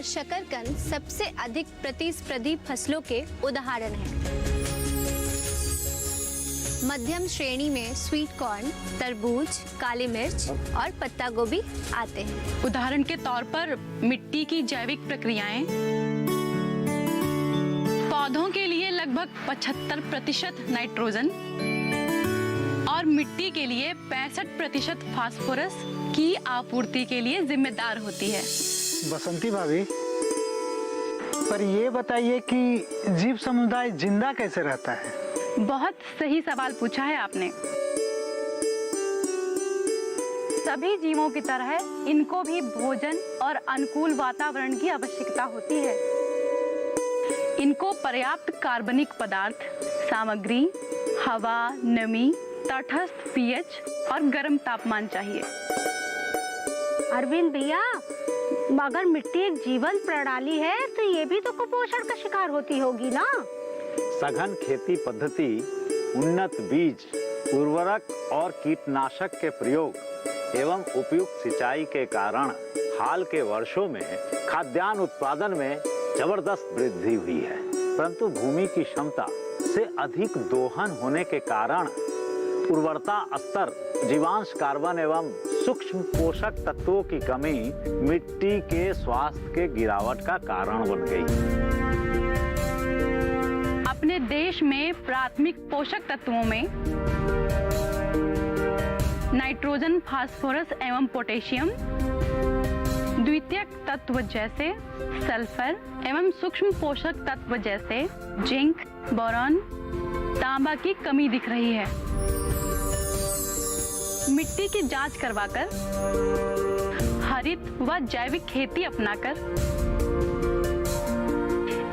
और शकरकंद सबसे अधिक प्रतिस्पर्धी फसलों के उदाहरण हैं। मध्यम श्रेणी में स्वीट कॉर्न, तरबूज, काली मिर्च और पत्ता गोभी आते हैं। उदाहरण के तौर पर मिट्टी की जैविक प्रक्रियाएं पौधों के लिए लगभग 75% नाइट्रोजन और मिट्टी के लिए 65% फास्फोरस की आपूर्ति के लिए जिम्मेदार होती है। बसंती भाभी, पर ये बताइए कि जीव समुदाय जिंदा कैसे रहता है? बहुत सही सवाल पूछा है आपने। सभी जीवों की तरह इनको भी भोजन और अनुकूल वातावरण की आवश्यकता होती है। इनको पर्याप्त कार्बनिक पदार्थ, सामग्री, हवा, नमी, तटस्थ पीएच और गर्म तापमान चाहिए। अरविंद भैया, मगर मिट्टी एक जीवन प्रणाली है तो ये भी तो कुपोषण का शिकार होती होगी ना? सघन खेती पद्धति, उन्नत बीज, उर्वरक और कीटनाशक के प्रयोग एवं उपयुक्त सिंचाई के कारण हाल के वर्षों में खाद्यान्न उत्पादन में जबरदस्त वृद्धि हुई है। परंतु भूमि की क्षमता से अधिक दोहन होने के कारण उर्वरता स्तर, जीवांश, कार्बन एवं सूक्ष्म पोषक तत्वों की कमी मिट्टी के स्वास्थ्य के गिरावट का कारण बन गई। अपने देश में प्राथमिक पोषक तत्वों में नाइट्रोजन, फास्फोरस एवं पोटेशियम, द्वितीयक तत्व जैसे सल्फर एवं सूक्ष्म पोषक तत्व जैसे जिंक, बोरॉन, तांबा की कमी दिख रही है। मिट्टी की जांच करवाकर हरित व जैविक खेती अपनाकर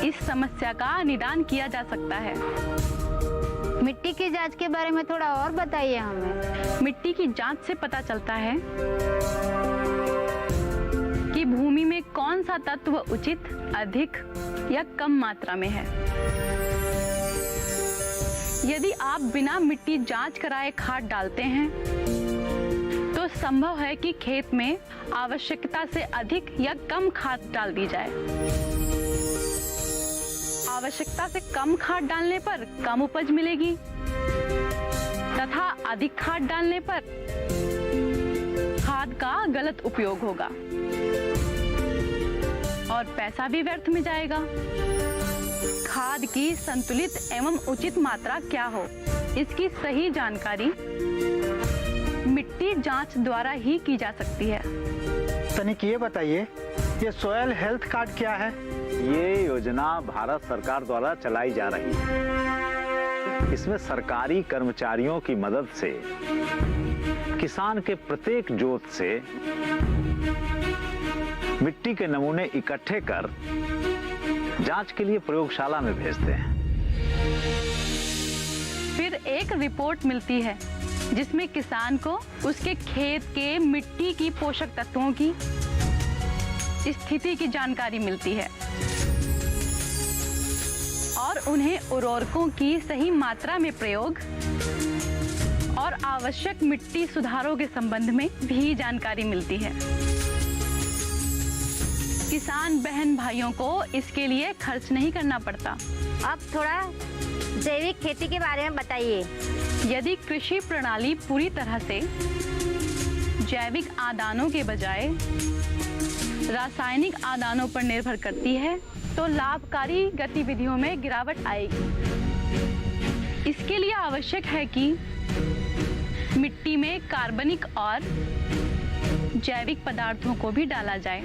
इस समस्या का निदान किया जा सकता है। मिट्टी की जांच के बारे में थोड़ा और बताइए हमें। मिट्टी की जांच से पता चलता है कि भूमि में कौन सा तत्व उचित, अधिक या कम मात्रा में है। यदि आप बिना मिट्टी जांच कराए खाद डालते हैं तो संभव है कि खेत में आवश्यकता से अधिक या कम खाद डाल दी जाए। आवश्यकता से कम खाद डालने पर कम उपज मिलेगी तथा अधिक खाद डालने पर खाद का गलत उपयोग होगा और पैसा भी व्यर्थ में जाएगा। खाद की संतुलित एवं उचित मात्रा क्या हो, इसकी सही जानकारी मिट्टी जांच द्वारा ही की जा सकती है। तनिक ये बताइए, ये सॉयल हेल्थ कार्ड क्या है? ये योजना भारत सरकार द्वारा चलाई जा रही है। इसमें सरकारी कर्मचारियों की मदद से किसान के प्रत्येक जोत से मिट्टी के नमूने इकट्ठे कर जांच के लिए प्रयोगशाला में भेजते हैं। फिर एक रिपोर्ट मिलती है जिसमें किसान को उसके खेत के मिट्टी की पोषक तत्वों की स्थिति की जानकारी मिलती है और उन्हें उर्वरकों की सही मात्रा में प्रयोग और आवश्यक मिट्टी सुधारों के संबंध में भी जानकारी मिलती है। किसान बहन भाइयों को इसके लिए खर्च नहीं करना पड़ता। अब थोड़ा जैविक खेती के बारे में बताइए। यदि कृषि प्रणाली पूरी तरह से जैविक आदानों के बजाय रासायनिक आदानों पर निर्भर करती है तो लाभकारी गतिविधियों में गिरावट आएगी। इसके लिए आवश्यक है कि मिट्टी में कार्बनिक और जैविक पदार्थों को भी डाला जाए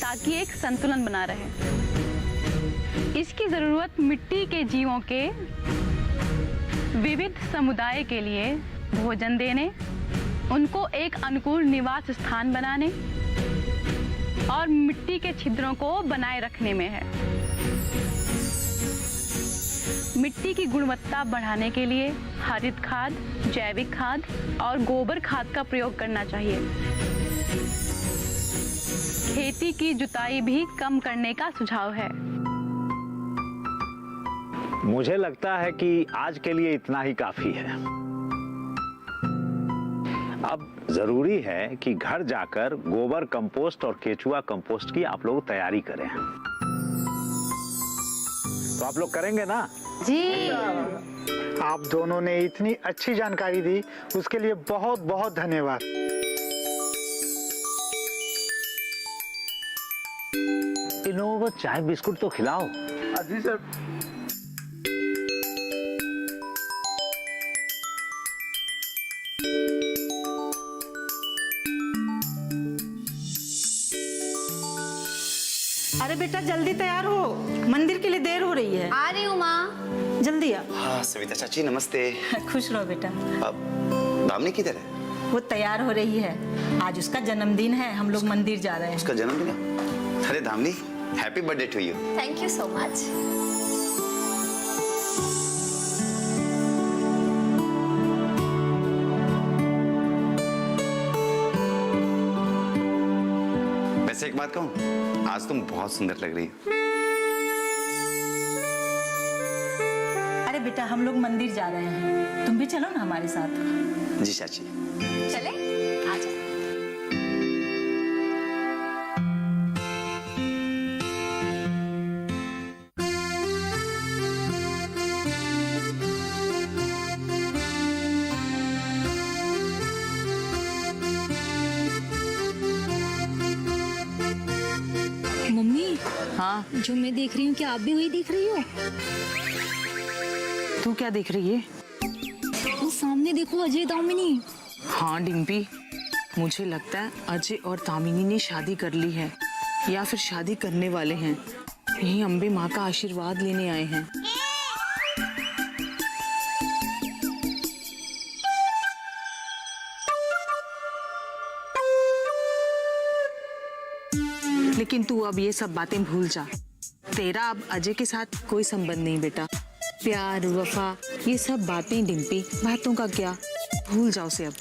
ताकि एक संतुलन बना रहे। इसकी जरूरत मिट्टी के जीवों के विविध समुदाय के लिए भोजन देने, उनको एक अनुकूल निवास स्थान बनाने और मिट्टी के छिद्रों को बनाए रखने में है। मिट्टी की गुणवत्ता बढ़ाने के लिए हरित खाद, जैविक खाद और गोबर खाद का प्रयोग करना चाहिए। खेती की जुताई भी कम करने का सुझाव है। मुझे लगता है कि आज के लिए इतना ही काफी है। अब जरूरी है कि घर जाकर गोबर कंपोस्ट और केचुआ कंपोस्ट की आप लोग तैयारी करें। तो आप लोग करेंगे ना? जी। आप दोनों ने इतनी अच्छी जानकारी दी, उसके लिए बहुत बहुत धन्यवाद। इन लोगों को चाय बिस्कुट तो खिलाओ। जी सर। अरे बेटा जल्दी तैयार हो, मंदिर के लिए देर हो रही है। आ रही हूँ माँ। जल्दी आ। हाँ सविता चाची नमस्ते। खुश रहो बेटा। अब दामिनी किधर है? वो तैयार हो रही है, आज उसका जन्मदिन है, हम लोग मंदिर जा रहे हैं। उसका जन्मदिन है? अरे Damini happy birthday to you. Thank you so much. वैसे एक बात कहूँ, आज तुम बहुत सुंदर लग रही हो। अरे बेटा हम लोग मंदिर जा रहे हैं, तुम भी चलो ना हमारे साथ। जी चाची। चले आ जाओ। मम्मी, हाँ जो मैं देख रही हूँ क्या आप भी वही देख रही हो? तू क्या देख रही है? वो सामने देखो, अजय दामिनी। हाँ डिम्पी, मुझे लगता है अजय और दामिनी ने शादी कर ली है या फिर शादी करने वाले हैं। यही अम्बे माँ का आशीर्वाद लेने आए हैं। लेकिन तू अब ये सब बातें भूल जा। तेरा अब अजय के साथ कोई संबंध नहीं बेटा। प्यार वफा ये सब बातें डिम्पी, बातों का क्या, भूल जाओ उसे अब।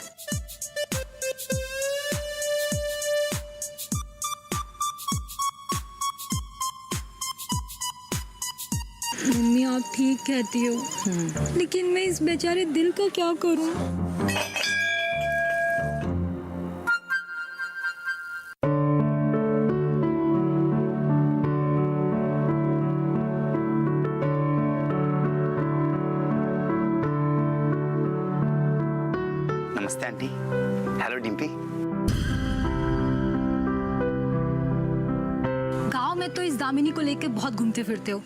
मम्मी आप ठीक कहती हो, लेकिन मैं इस बेचारे दिल का क्या करूं? नमस्ते आंटी। हेलो डिम्पी। गांव में तो इस दामिनी को लेकर बहुत घूमते फिरते हो,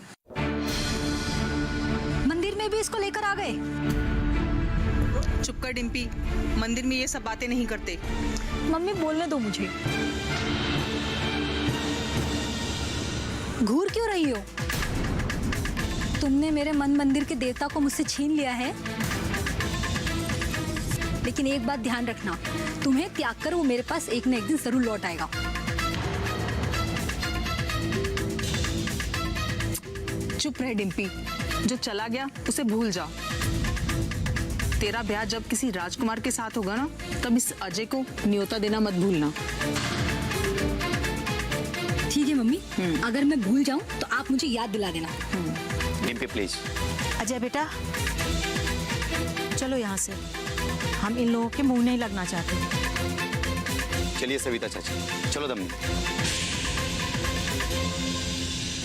मंदिर में भी इसको लेकर आ गए। चुप कर डिम्पी, मंदिर में ये सब बातें नहीं करते। मम्मी बोलने दो मुझे। घूर क्यों रही हो? तुमने मेरे मन मंदिर के देवता को मुझसे छीन लिया है, लेकिन एक बात ध्यान रखना, तुम्हें त्याग कर वो मेरे पास एक न एक दिन जरूर लौट आएगा। चुप रह डिम्पी, जो चला गया उसे भूल जा। तेरा ब्याह जब किसी राजकुमार के साथ होगा ना, तब इस अजय को न्योता देना मत भूलना। ठीक है मम्मी, अगर मैं भूल जाऊं तो आप मुझे याद दिला देना। डिम्पी प्लीज। अजय बेटा चलो यहाँ से, हम इन लोगों के मुंह नहीं लगना चाहते। चलिए सविता चाची, चलो दमनी।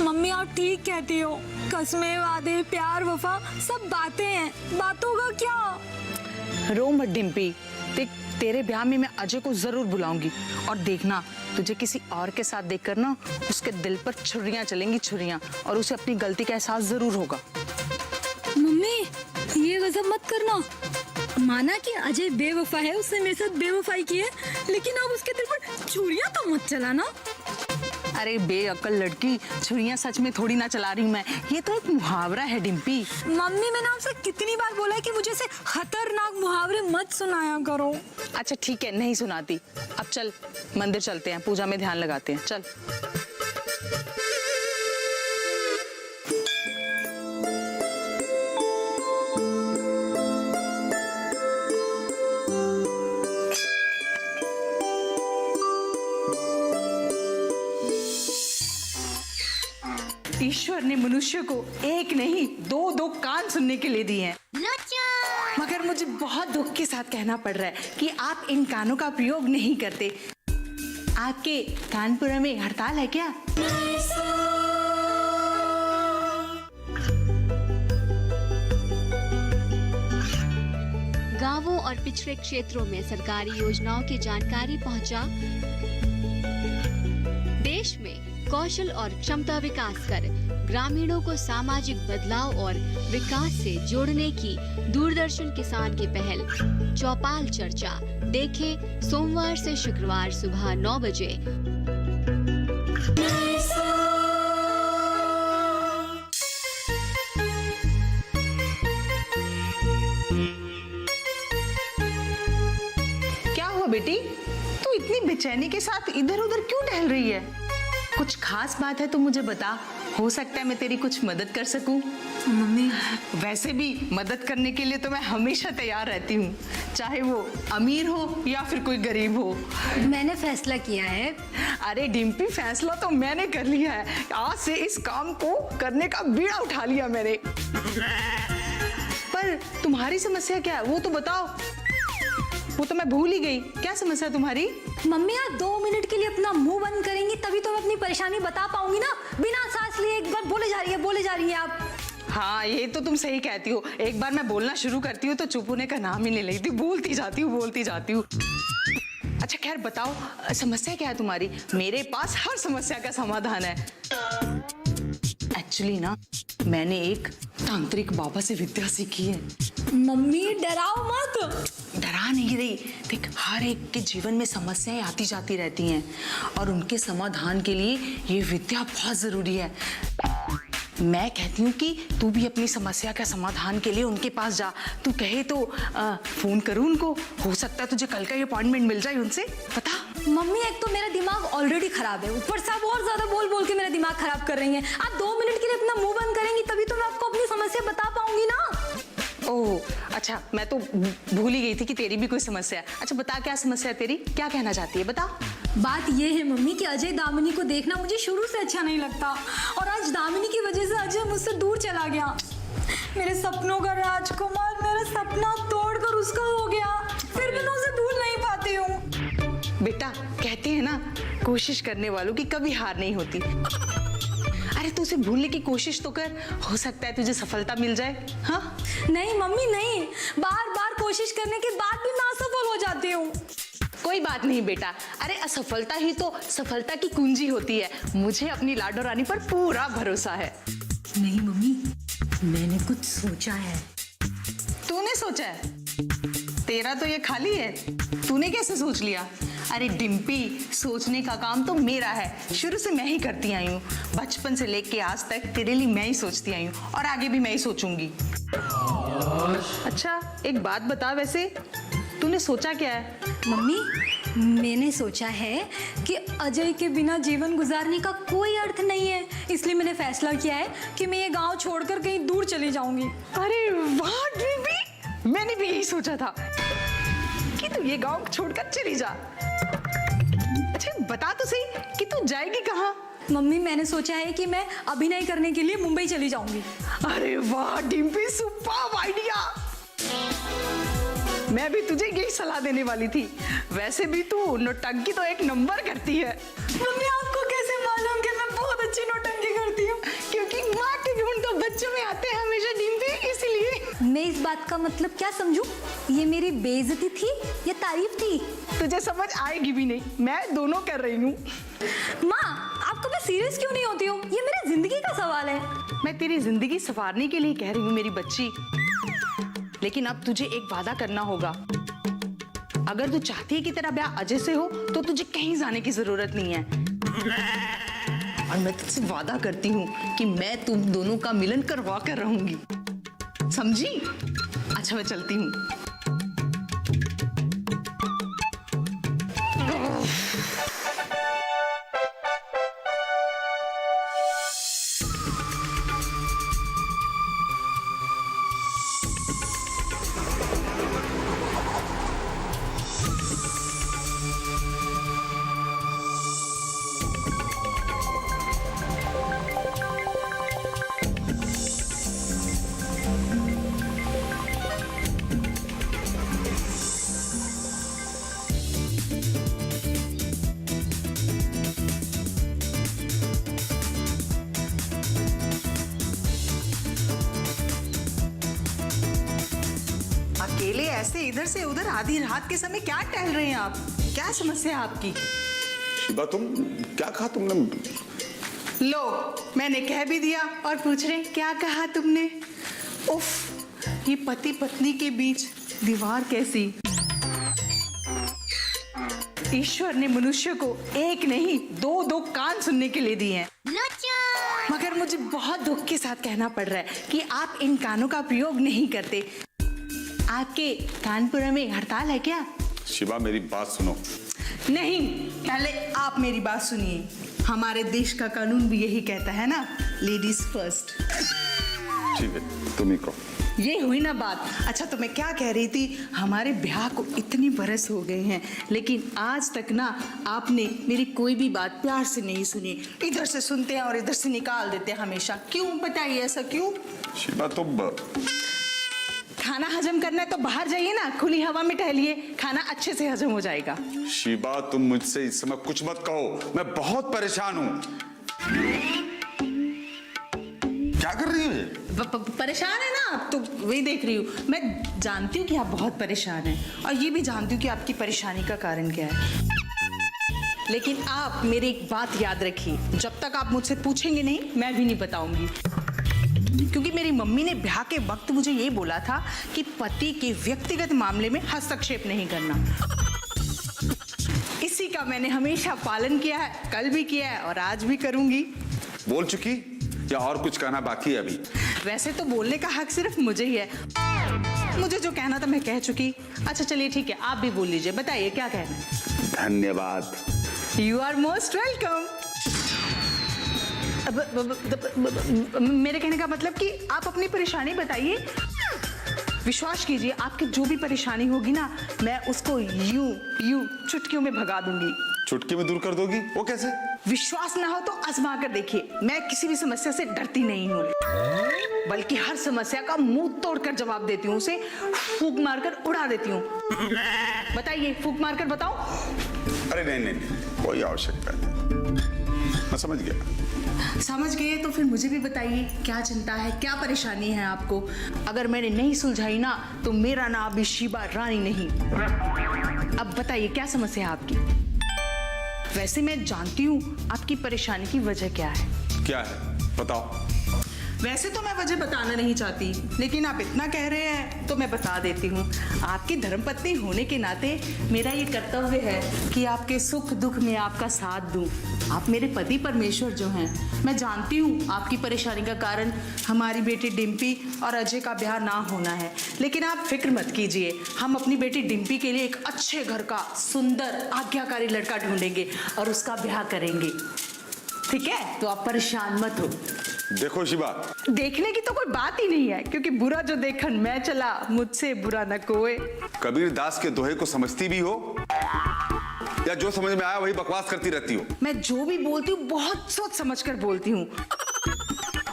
मम्मी आप ठीक कहती हो, कसमें वादे प्यार वफा सब बातें हैं, बातों का क्या? रो मत डिम्पी, देख तेरे ब्याह में मैं अजय को जरूर बुलाऊंगी, और देखना तुझे किसी और के साथ देखकर ना उसके दिल पर छुरियां चलेंगी, छुरियां, और उसे अपनी गलती का एहसास जरूर होगा। मम्मी ये गजब मत करना। माना कि अजय बेवफा है, उसने मेरे साथ बेवफाई की है, लेकिन अब उसके दिल पर छुरियां तो मत चलाना। अरे बेअक्ल लड़की, छुरियां सच में थोड़ी ना चला रही हूँ मैं, ये तो एक मुहावरा है डिम्पी। मम्मी मैंने आपसे कितनी बार बोला है कि मुझे से खतरनाक मुहावरे मत सुनाया करो। अच्छा ठीक है, नहीं सुनाती। अब चल मंदिर चलते हैं, पूजा में ध्यान लगाते हैं, चल। ईश्वर ने मनुष्य को एक नहीं दो कान सुनने के लिए दिए हैं, मगर मुझे बहुत दुख के साथ कहना पड़ रहा है कि आप इन कानों का प्रयोग नहीं करते। आपके कानपुरा में हड़ताल है क्या? गांवों और पिछड़े क्षेत्रों में सरकारी योजनाओं की जानकारी पहुंचा। देश में कौशल और क्षमता विकास कर ग्रामीणों को सामाजिक बदलाव और विकास से जोड़ने की दूरदर्शन किसान की पहल चौपाल चर्चा देखें सोमवार से शुक्रवार सुबह 9 बजे। क्या हुआ बेटी, तू इतनी बेचैनी के साथ इधर उधर क्यों टहल रही है? कुछ खास बात है तो मुझे बता, हो सकता है मैं तेरी कुछ मदद कर सकूं। मम्मी वैसे भी मदद करने के लिए तो मैं हमेशा तैयार रहती हूँ, चाहे वो अमीर हो या फिर कोई गरीब हो। मैंने फैसला किया है। अरे डिम्पी, फैसला तो मैंने कर लिया है। आज से इस काम को करने का बीड़ा उठा लिया मैंने। पर तुम्हारी समस्या क्या है वो तो बताओ, वो तो मैं भूल ही गई। क्या समस्या है तुम्हारी? मम्मी आप 2 मिनट के लिए अपना मुंह बंद करेंगी तभी तो मैं अपनी परेशानी बता पाऊंगी ना। बिना सांस लिए एक बार बोले जा रही है आप। हाँ, ये तो तुम सही कहती हो। एक बार मैं बोलना शुरू करती हूँ तो चुप होने का नाम ही नहीं लेती, बोलती जाती हूँ। अच्छा खैर बताओ, समस्या क्या है तुम्हारी? मेरे पास हर समस्या का समाधान है। एक्चुअली ना, मैंने एक तांत्रिक बाबा से विद्या सीखी है। मम्मी डराओ मत। डरा नहीं रही, देख हर एक के जीवन में समस्याएं आती जाती रहती हैं और उनके समाधान के लिए ये विद्या बहुत जरूरी है। मैं कहती हूँ कि तू भी अपनी समस्या का समाधान के लिए उनके पास जा। तू कहे तो फोन करूँ उनको, हो सकता है तुझे कल का अपॉइंटमेंट मिल जाए उनसे। बता। मम्मी एक तो मेरा दिमाग ऑलरेडी खराब है, ऊपर से आप और ज्यादा बोल बोल के मेरा दिमाग खराब कर रही हैं। आप 2 मिनट के लिए अपना मुंह बंद करेंगी तभी तो मैं आपको अपनी समस्या बता पाऊंगी ना। ओह अच्छा, मैं तो भूल ही गई थी कि तेरी भी कोई समस्या है। अच्छा बता, क्या समस्या है तेरी? क्या कहना चाहती है, बता। बात ये है मम्मी कि अजय दामिनी को देखना मुझे शुरू से अच्छा नहीं लगता और आज दामिनी की वजह से अजय मुझसे दूर चला गया। मेरे सपनों का राजकुमार मेरा सपना तोड़कर उसका हो गया, फिर भी मैं उसे भूल नहीं पाती हूँ। बेटा कहते हैं ना, कोशिश करने वालों की कभी हार नहीं होती। अरे तू उसे भूलने की कोशिश तो कर, हो सकता है तुझे सफलता मिल जाए। हाँ नहीं मम्मी नहीं, बार बार कोशिश करने के बाद भी मैं असफल हो जाती हूँ। कोई बात नहीं बेटा, अरे असफलता ही तो सफलता की कुंजी होती है। मुझे अपनी लाडो रानी पर पूरा भरोसा है। नहीं मम्मी, मैंने कुछ सोचा है। तूने सोचा है? तेरा तो ये खाली है, तूने कैसे सोच लिया? अरे डिम्पी, सोचने का काम तो मेरा है, शुरू से मैं ही करती आई हूँ। बचपन से लेके आज तक तेरे लिए मैं ही सोचती आई हूँ और आगे भी मैं ही सोचूंगी। अच्छा एक बात बता, वैसे तूने सोचा क्या है? मम्मी मैंने सोचा है कि अजय के बिना जीवन गुजारने का कोई अर्थ नहीं है, इसलिए मैंने फैसला किया है कि मैं ये गांव छोड़कर कहीं दूर चली जाऊंगी। अरे वाह डिम्पी, मैंने भी यही सोचा था कि तू ये गांव छोड़कर चली जा। अच्छा बता तो सही कि तू जाएगी कहाँ? मम्मी मैंने सोचा है कि मैं अभिनय करने के लिए मुंबई चली जाऊंगी। अरे वाह डिम्पी, सुपर्ब आइडिया। मैं भी तुझे यही सलाह देने वाली थी। वैसे भी तू नौटंकी तो एक नंबर करती है। मम्मी आपको कैसे मालूम कि मैं बहुत अच्छी नौटंकी करती हूँ? क्योंकि माँ के गुण तो बच्चों में आते हैं हमेशा डिम्पी, इसलिए। मैं इस बात का मतलब क्या समझूं? ये मेरी बेइज्जती थी या तारीफ थी? तुझे समझ आएगी भी नहीं, मैं दोनों कर रही हूँ। माँ आपको मैं सीरियस क्यों नहीं होती हूँ? ये मेरी जिंदगी का सवाल है। मैं तेरी जिंदगी संवारने के लिए कह रही हूँ मेरी बच्ची, लेकिन अब तुझे एक वादा करना होगा। अगर तू चाहती है कि तेरा ब्याह अजय से हो तो तुझे कहीं जाने की जरूरत नहीं है। और मैं तुझसे वादा करती हूँ कि मैं तुम दोनों का मिलन करवा कर रहूंगी, समझी? अच्छा मैं चलती हूँ। अकेले ऐसे इधर से उधर आधी रात के समय क्या टहल रहे हैं आप? क्या समस्या है आपकी? शिबा तुम क्या कहा तुमने? लो, मैंने कह भी दिया और पूछ रहे क्या कहा तुमने? उफ, ये पति पत्नी के बीच दीवार कैसी? ईश्वर ने मनुष्य को एक नहीं दो कान सुनने के लिए दिए हैं। मगर मुझे बहुत दुख के साथ कहना पड़ रहा है कि आप इन कानों का प्रयोग नहीं करते। आपके कानपुर में हड़ताल है क्या? शिबा मेरी बात सुनो। नहीं, पहले आप मेरी बात सुनिए। हमारे देश का कानून भी यही कहता है ना, लेडीज फर्स्ट। ठीक है, तुम ही कहो। ये हुई ना बात। अच्छा, तो मैं क्या कह रही थी, हमारे ब्याह को इतनी बरस हो गए हैं, लेकिन आज तक ना आपने मेरी कोई भी बात प्यार से नहीं सुनी। इधर से सुनते हैं और इधर से निकाल देते हैं हमेशा। क्यों बताइए, ऐसा क्यों? शिबा तुम खाना हजम करना है तो बाहर जाइए ना, खुली हवा में टहलिए, खाना अच्छे से हजम हो जाएगा। शिबा तुम मुझसे इस समय कुछ मत कहो, मैं बहुत परेशान हूँ। क्या कर रही हो ये? परेशान है ना आप? तो वही देख रही हूँ। मैं जानती हूँ कि आप बहुत परेशान हैं और ये भी जानती हूँ कि आपकी परेशानी का कारण क्या है, लेकिन आप मेरी एक बात याद रखिए, जब तक आप मुझसे पूछेंगे नहीं मैं भी नहीं बताऊंगी। क्योंकि मेरी मम्मी ने ब्याह के वक्त मुझे ये बोला था कि पति के व्यक्तिगत मामले में हस्तक्षेप नहीं करना। इसी का मैंने हमेशा पालन किया है, कल भी किया है और आज भी करूंगी। बोल चुकी या और कुछ कहना बाकी है अभी? वैसे तो बोलने का हक सिर्फ मुझे ही है, मुझे जो कहना था मैं कह चुकी। अच्छा चलिए ठीक है, आप भी बोल लीजिए, बताइए क्या कहना है। धन्यवाद। You are most welcome. मेरे कहने का मतलब कि आप अपनी परेशानी बताइए। विश्वास कीजिए, आपकी जो भी परेशानी होगी ना, मैं उसको यूं चुटकियों में भगा दूंगी। चुटकी में दूर कर दोगी? वो कैसे? विश्वास ना हो तो आजमा कर देखिए। मैं किसी भी समस्या से डरती नहीं हूँ, बल्कि हर समस्या का मुंह तोड़कर जवाब देती हूँ, उसे फूंक मारकर उड़ा देती हूँ। बताइए, फूंक मारकर बताओ। अरे नहीं, कोई आवश्यकता नहीं, मैं समझ गया। समझ गए तो फिर मुझे भी बताइए, क्या चिंता है, क्या परेशानी है आपको? अगर मैंने नहीं सुलझाई ना तो मेरा नाम अभी शिबा रानी नहीं। अब बताइए क्या समस्या है आपकी? वैसे मैं जानती हूँ आपकी परेशानी की वजह क्या है। क्या है बताओ। वैसे तो मैं वजह बताना नहीं चाहती, लेकिन आप इतना कह रहे हैं तो मैं बता देती हूँ। आपकी धर्मपत्नी होने के नाते मेरा ये कर्तव्य है कि आपके सुख दुख में आपका साथ दूं। आप मेरे पति परमेश्वर जो हैं, मैं जानती हूँ आपकी परेशानी का कारण हमारी बेटी डिम्पी और अजय का ब्याह ना होना है, लेकिन आप फिक्र मत कीजिए, हम अपनी बेटी डिम्पी के लिए एक अच्छे घर का सुंदर आज्ञाकारी लड़का ढूंढेंगे और उसका ब्याह करेंगे। ठीक है, तो आप परेशान मत हो। देखो शिबा, देखने की तो कोई बात ही नहीं है, क्योंकि बुरा जो देखन मैं चला, मुझसे बुरा न कोई। कबीर दास के दोहे को समझती भी हो या जो समझ में आया वही बकवास करती रहती हो? मैं जो भी बोलती हूँ बहुत सोच समझ कर बोलती हूँ,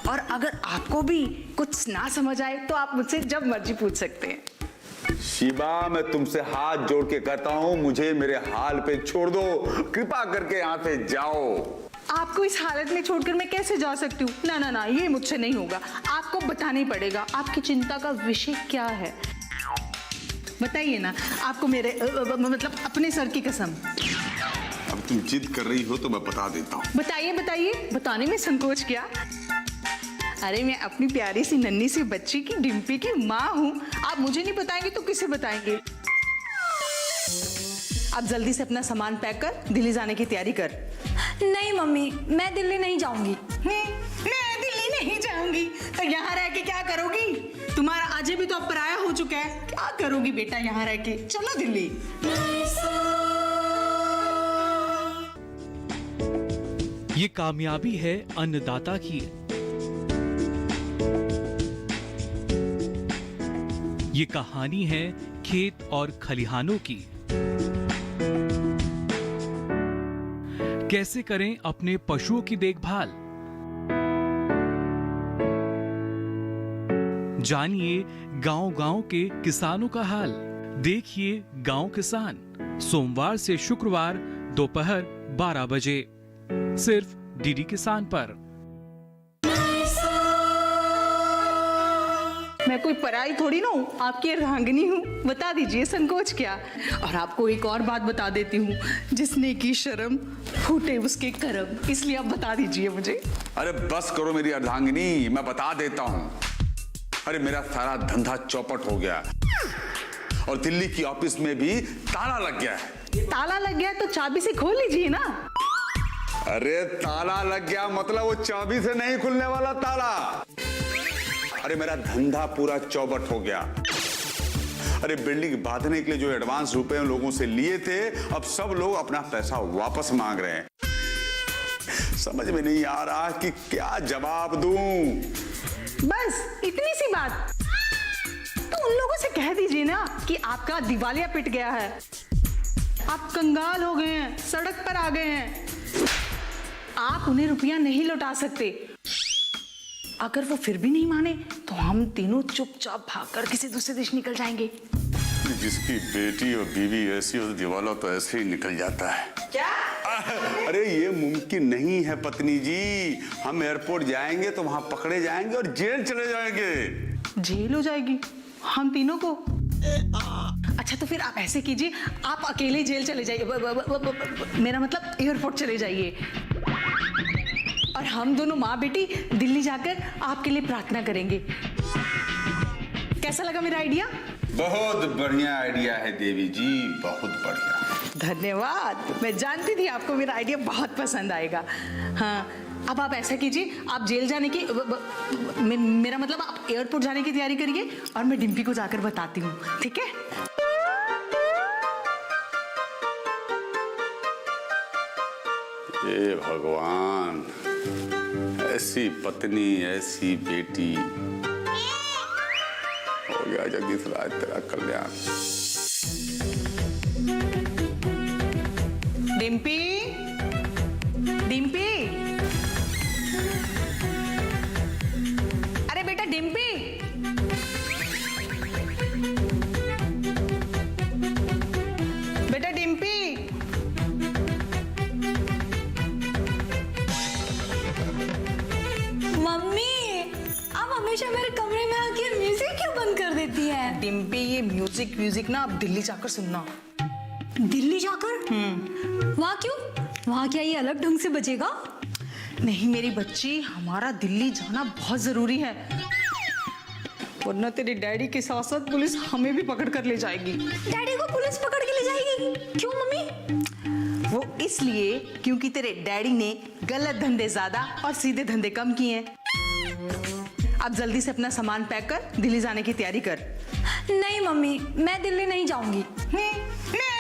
और अगर आपको भी कुछ ना समझ आए तो आप मुझसे जब मर्जी पूछ सकते हैं। शिबा, मैं तुमसे हाथ जोड़ के कहता हूँ, मुझे मेरे हाल पे छोड़ दो, कृपा करके यहाँ से जाओ। आपको इस हालत में छोड़कर मैं कैसे जा सकती हूँ? ना ना ना, ये मुझसे नहीं होगा, आपको बताना ही पड़ेगा। आपकी चिंता का विषय क्या है बताइए ना। आपको मेरे मतलब अपने सर की कसम। अब तुम जिद कर रही हो तो मैं बता देता हूँ। बताइए बताइए, बताने में संकोच क्या? अरे मैं अपनी प्यारी सी नन्ही सी बच्ची की डिम्पी की माँ हूँ। आप मुझे नहीं बताएंगे तो किसे बताएंगे? आप जल्दी से अपना सामान पैक कर दिल्ली जाने की तैयारी कर। नहीं मम्मी, मैं दिल्ली नहीं जाऊंगी। मैं दिल्ली नहीं जाऊंगी तो यहाँ रह के क्या करोगी? तुम्हारा अजय भी तो अब पराया हो चुका है, क्या करोगी बेटा यहाँ रह के? चलो दिल्ली। ये कामयाबी है अन्नदाता की। ये कहानी है खेत और खलिहानों की। कैसे करें अपने पशुओं की देखभाल, जानिए गांव-गांव के किसानों का हाल। देखिए गांव किसान, सोमवार से शुक्रवार दोपहर 12 बजे सिर्फ डीडी किसान पर। मैं कोई पराई थोड़ी ना हूँ, आपकी अर्धांगिनी हूँ। बता दीजिए, संकोच क्या। और आपको एक और बात बता देती हूँ, जिसने की शर्म फूटे उसके करम, इसलिए आप बता दीजिए मुझे। अरे बस करो मेरी अर्धांगिनी, मैं बता देता हूँ। अरे मेरा सारा धंधा चौपट हो गया और दिल्ली की ऑफिस में भी ताला लग गया है। ताला लग गया तो चाबी से खोल लीजिए ना। अरे ताला लग गया मतलब वो चाबी से नहीं खुलने वाला ताला। अरे मेरा धंधा पूरा चौपट हो गया। अरे बिल्डिंग बांधने के लिए जो एडवांस रुपए लोगों से लिए थे, अब सब लोग अपना पैसा वापस मांग रहे हैं। समझ में नहीं आ रहा कि क्या जवाब दूं। बस इतनी सी बात। तो उन लोगों से कह दीजिए ना कि आपका दिवालिया पिट गया है, आप कंगाल हो गए हैं, सड़क पर आ गए हैं, आप उन्हें रुपया नहीं लौटा सकते। अगर वो फिर भी नहीं माने तो हम तीनों चुपचाप भागकर किसी दूसरे देश निकल जाएंगे। जिसकी बेटी और बीवी ऐसी हो, दिवाला तो ऐसे ही निकल जाता है। क्या? अरे ये मुमकिन नहीं है पत्नी जी। हम एयरपोर्ट जाएंगे तो वहां पकड़े जाएंगे और जेल चले जाएंगे। जेल हो जाएगी हम तीनों को? अच्छा तो फिर आप ऐसे कीजिए, आप अकेले जेल चले जाइए, मेरा मतलब एयरपोर्ट चले जाइए, और हम दोनों माँ बेटी दिल्ली जाकर आपके लिए प्रार्थना करेंगे। कैसा लगा मेरा आइडिया? बहुत बढ़िया आइडिया है देवी जी, बहुत बढ़िया। धन्यवाद। मैं जानती थी आपको मेरा आइडिया बहुत पसंद आएगा। हाँ, अब आप ऐसा कीजिए, आप जेल जाने की मेरा मतलब आप एयरपोर्ट जाने की तैयारी करिए और मैं डिम्पी को जाकर बताती हूँ, ठीक है? हे भगवान, ऐसी पत्नी, ऐसी बेटी, हो गया जगदीश राज तेरा कल्याण। डिम्पी, डिम्पी, अरे बेटा डिम्पी, बेटा डिम्पी, मम्मी, आप हमेशा मेरे कमरे में आके म्यूजिक क्यों बंद कर देती है? डिम्पी ये म्यूजिक ना आप दिल्ली जाकर सुनना। दिल्ली जाकर? वहाँ क्यों? वहाँ क्या ये अलग ढंग से बजेगा? नहीं मेरी बच्ची, हमारा दिल्ली जाना बहुत जरूरी है, वरना तेरे डैडी के साथ साथ पुलिस हमें भी पकड़ कर ले जाएगी। डैडी को पुलिस पकड़ के ले जाएगी? क्यों मम्मी? वो इसलिए क्योंकि तेरे डैडी ने गलत धंधे ज्यादा और सीधे धंधे कम किए हैं। अब जल्दी से अपना सामान पैक कर दिल्ली जाने की तैयारी कर। नहीं मम्मी, मैं दिल्ली नहीं जाऊंगी। मैं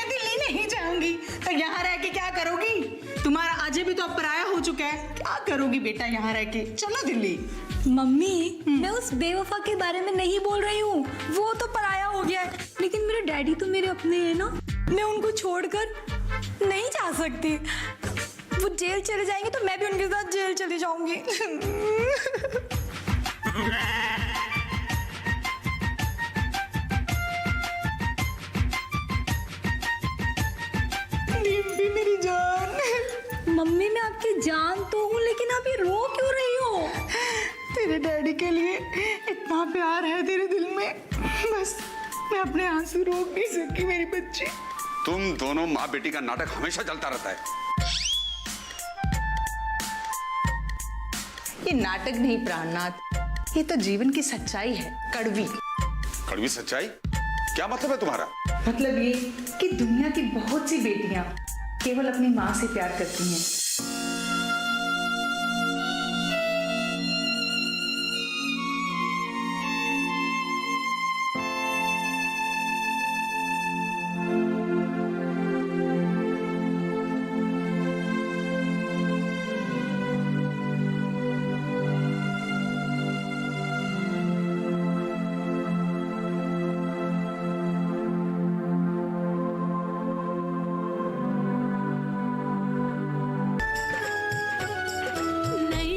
दिल्ली नहीं जाऊंगी तो यहाँ रह के क्या करोगी? तुम्हारा अजय भी तो अब पराया हो चुका है, क्या करोगी बेटा यहाँ रह के? चलो दिल्ली। मम्मी, मैं उस बेवफा के बारे में नहीं बोल रही हूँ, वो तो पराया हो गया है, लेकिन मेरे डैडी तो मेरे अपने हैं ना, मैं उनको छोड़कर नहीं जा सकती। वो जेल चले जाएंगे तो मैं भी उनके साथ जेल चली जाऊंगी। डिम्पी मेरी जान। मम्मी मैं आपकी जान तो हूँ, लेकिन आप ये रो क्यों रही हो? तेरे डैडी के लिए इतना प्यार है तेरे दिल में, बस मैं अपने आंसू रोक नहीं सकी मेरी बच्ची। तुम दोनों माँ बेटी का नाटक हमेशा चलता रहता है। ये नाटक नहीं प्राणनाथ, ये तो जीवन की सच्चाई है, कड़वी। कड़वी सच्चाई? क्या मतलब है तुम्हारा? मतलब ये कि दुनिया की बहुत सी बेटियां केवल अपनी माँ से प्यार करती हैं।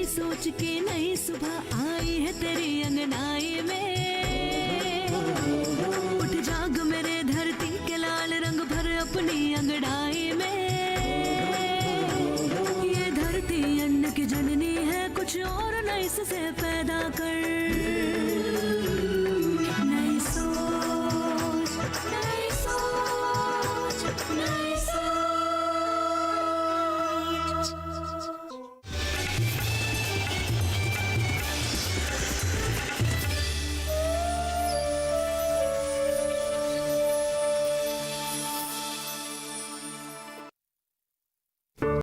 सोच के नई सुबह आई है तेरी अंगनाई में, उठ जाग मेरे धरती के लाल रंग भर अपनी अंगड़ाई में। ये धरती अन्न की जननी है, कुछ और नई से पैदा कर।